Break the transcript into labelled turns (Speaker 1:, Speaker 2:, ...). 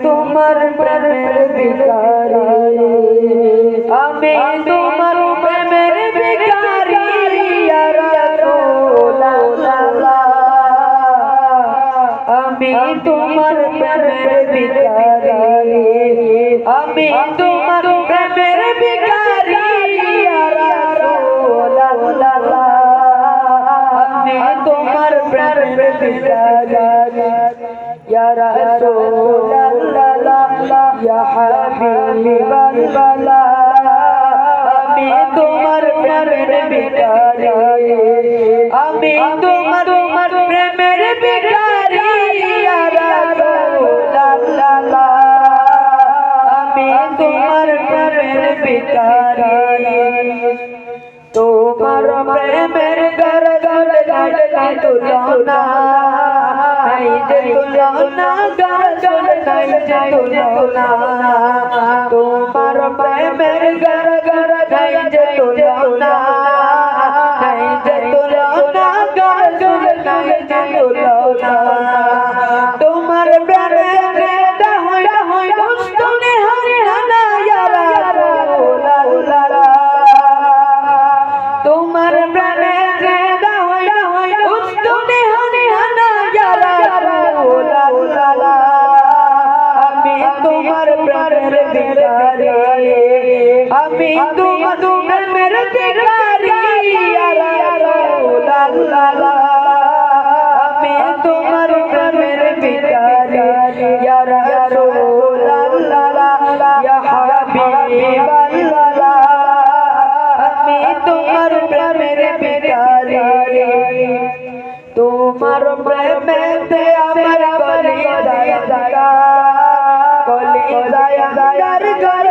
Speaker 1: তোমার প্রেমের ভিখারি আমি তোমার প্রেমের ভিখারি ইয়া রাসূলুল্লাহ আমি তোমার প্রেমের ভিখারি আমি তোমার প্রেমের ভিখারি ইয়া রাসূলুল্লাহ আমি তোমার প্রেমের ভিখারি ইয়া রাসূলুল্লাহ ইয়া হাবিবাল্লাহ আমি তোমার প্রেমের ভিখারি আমি তোমার প্রেমের ভিখারি ইয়া রাসূলুল্লাহ আমি তোমার প্রেমের ভিখারি তোমার প্রেমের ঘর ঘর নাই তুলনা নাই যে তুলনা ঘর ঘর নাই যে তুলনা তোমার প্রেমের ঘর ঘর নাই যে তুলনা নাই যে তুলনা ঘর ঘর নাই যে তুলনা তোমার প্রেমের হই হই দুষ্টনে হরিয়ানা ইয়া রাসূলুল্লাহ তোমার প্রেমে রেদা হই উস্তুনে হরিয়ানা ইয়া রাসূলুল্লাহ আমি তোমার প্রেমের ভিখারি আমি তোমার প্রেমের ভিখারি ইয়া রাসূলুল্লাহ আমি তোমার প্রেমের ভিখারি ইয়া রাসূলুল্লাহ ইয়া হাবিবাল্লাহ আমি তোমার প্রেমের ভিখারি তোমার প্রেমেতে আমার কলিজা কলিজা ঘর ঘর